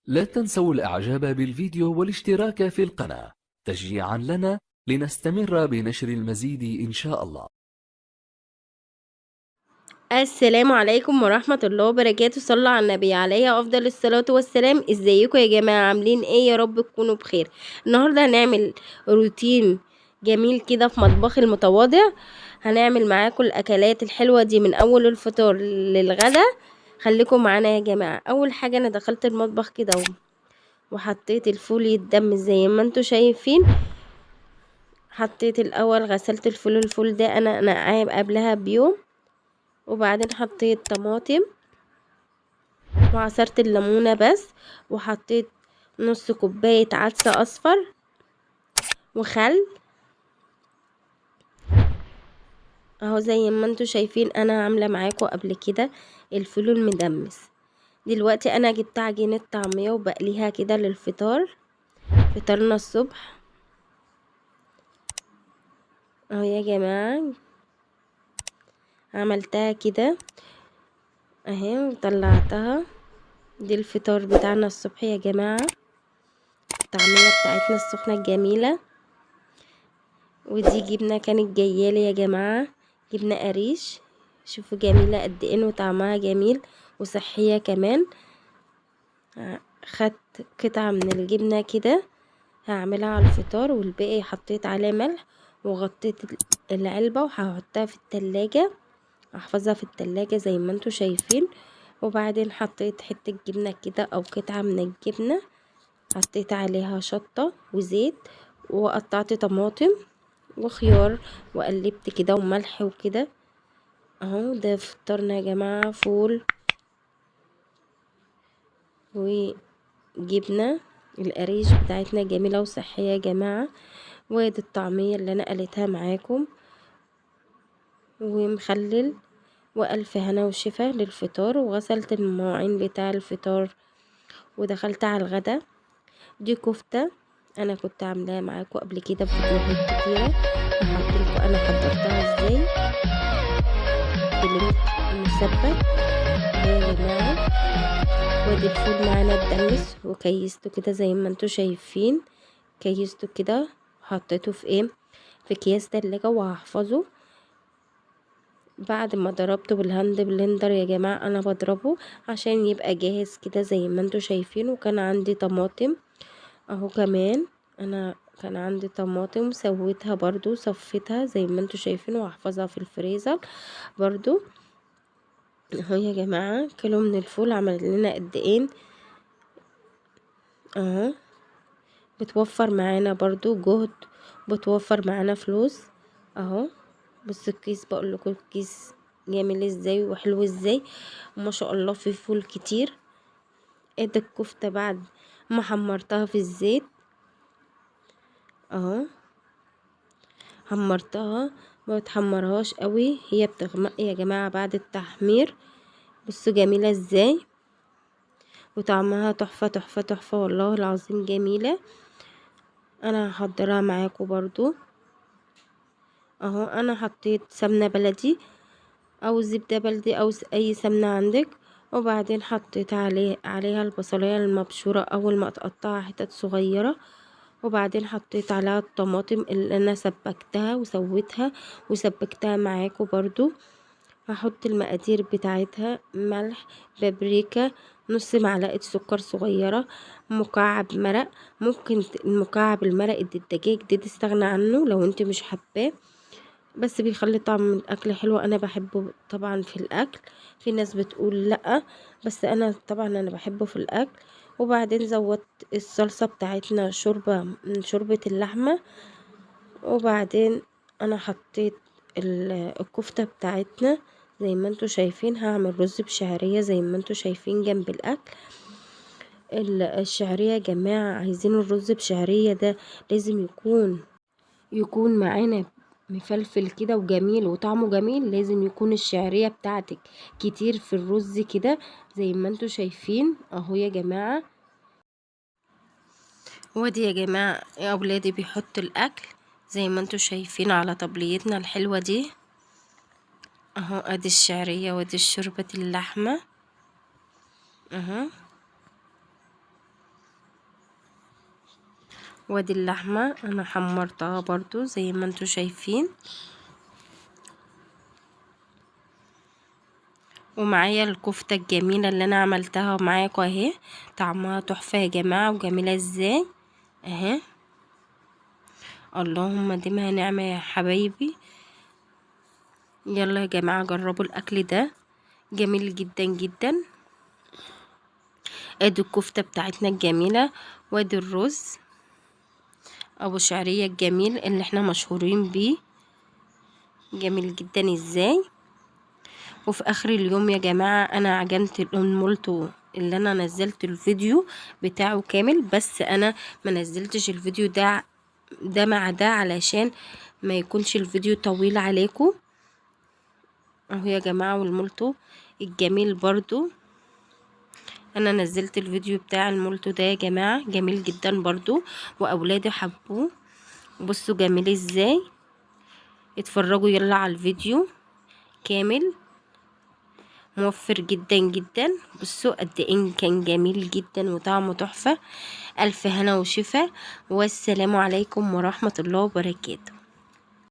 لا تنسوا الإعجاب بالفيديو والاشتراك في القناة تشجيعا لنا لنستمر بنشر المزيد إن شاء الله. السلام عليكم ورحمة الله وبركاته. صلوا على النبي عليه أفضل الصلاة والسلام. ازيكم يا جماعة؟ عاملين ايه؟ يا رب تكونوا بخير. النهاردة هنعمل روتين جميل كده في مطبخ المتواضع. هنعمل معاكم الأكلات الحلوة دي من أول الفطار للغدا. خليكم معانا يا جماعة. أول حاجة أنا دخلت المطبخ كده وحطيت الفول يتدمس زي ما انتوا شايفين. حطيت الأول، غسلت الفول ده أنا نقعاه قبلها بيوم. وبعدين حطيت طماطم وعصرت الليمونة بس، وحطيت نص كوباية عدس اصفر وخل اهو زي ما انتوا شايفين. انا عاملة معاكم قبل كده الفول المدمس. دلوقتي انا جبت عجينة طعمية وبقليها كده للفطار، فطرنا الصبح اهو يا جماعة. عملتها كده اهي وطلعتها. دي الفطار بتاعنا الصبح يا جماعة، الطعمية بتاعتنا السخنة الجميلة. ودي جبنة كانت جايالي يا جماعة، جبنة قريش. شوفوا جميلة قد ايه وطعمها جميل وصحية كمان. خدت قطعة من الجبنة كده هعملها على الفطار، والباقي حطيت عليه ملح وغطيت العلبة وهحطها في التلاجة، احفظها في التلاجة زي ما انتوا شايفين. وبعدين حطيت حتة جبنة كده او قطعة من الجبنة، حطيت عليها شطة وزيت وقطعت طماطم وخيار وقلبت كده وملح وكده اهو. ده فطرنا يا جماعة، فول وجبنة القريش بتاعتنا جميلة وصحية يا جماعة. وادي الطعمية اللي انا قليتها معاكم ومخلل. والف هنا وشفا للفطار. وغسلت المواعين بتاع الفطار ودخلت على الغدا. دي كفتة انا كنت عاملاها معاكم قبل كده في فيديوهات كتيرة، هحطلكوا انا حضرتها ازاي في لينك مثبت يا جماعة. وادي الفول معانا اتدمس وكيسته كده زي ما انتوا شايفين. كيسته كده حطيته في ايه، في اكياس تلاجة وهحفظه. بعد ما ضربته بالهاند بلندر يا جماعة، انا بضربه عشان يبقى جاهز كده زي ما انتوا شايفين. وكان عندي طماطم اهو كمان، انا كان عندي طماطم سويتها برضو، صفيتها زي ما انتوا شايفين وهحفظها في الفريزر برضو اهو يا جماعة. كيلو من الفول عمل لنا قد ايه اهو. بتوفر معانا برضو جهد، بتوفر معانا فلوس اهو. بص الكيس، بقول لكم الكيس جميل ازاي وحلو ازاي، وما شاء الله في فول كتير. ادي الكفتة بعد ما حمرتها في الزيت اهو. حمرتها، ما بتحمرهاش قوي، هي بتغمق يا جماعة بعد التحمير. بصوا جميلة ازاي وطعمها تحفة تحفة تحفة والله العظيم جميلة. انا هحضرها معاكم برضو اهو. انا حطيت سمنة بلدي او زبدة بلدي او اي سمنة عندك. وبعدين حطيت عليها البصلية المبشورة اول ما تقطعها حتت صغيرة. وبعدين حطيت عليها الطماطم اللي انا سبكتها وسويتها وسبكتها معاكم برضو. هحط المقادير بتاعتها: ملح، بابريكا، نص معلقة سكر صغيرة، مكعب مرق. ممكن مكعب المرق الدجاج ده تستغنى عنه لو انت مش حباه، بس بيخلي طعم الاكل حلو. انا بحبه طبعا في الاكل، في ناس بتقول لا، بس انا طبعا انا بحبه في الاكل. وبعدين زودت الصلصة بتاعتنا شوربة من شوربة اللحمة. وبعدين انا حطيت الكفتة بتاعتنا زي ما انتوا شايفين. هعمل رز بشعرية زي ما انتوا شايفين جنب الاكل. الشعرية يا جماعة، عايزين الرز بشعرية ده لازم يكون معانا مفلفل كده وجميل وطعمه جميل. لازم يكون الشعرية بتاعتك كتير في الرز كده زي ما انتوا شايفين اهو يا جماعة. ودي يا جماعة اولادي بيحطوا الاكل زي ما انتوا شايفين على طبليتنا الحلوة دي اهو. ادي الشعرية، وادي شوربة اللحمة اهو. وادي اللحمة انا حمرتها برضو زي ما انتوا شايفين، ومعايا الكفتة الجميلة اللي انا عملتها معاكم اهي، طعمها تحفة يا جماعة وجميلة ازاي اهي. اللهم ديمها نعمة يا حبايبي. يلا يا جماعة جربوا الاكل ده جميل جدا جدا. ادي الكفتة بتاعتنا الجميلة، وادي الرز ابو شعرية الجميل اللي احنا مشهورين بيه، جميل جدا ازاي. وفي اخر اليوم يا جماعة انا عجنت المولتو اللي انا نزلت الفيديو بتاعه كامل، بس انا ما نزلتش الفيديو ده مع ده علشان ما يكونش الفيديو طويل عليكم اهو يا جماعة. والمولتو الجميل برضو انا نزلت الفيديو بتاع المولتو ده يا جماعة، جميل جدا برضو واولادي حبوه. بصوا جميل ازاي، اتفرجوا يلا على الفيديو كامل، موفر جدا جدا. بصوا قد ايه كان جميل جدا وطعمه تحفة. الف هنا وشفا، والسلام عليكم ورحمة الله وبركاته.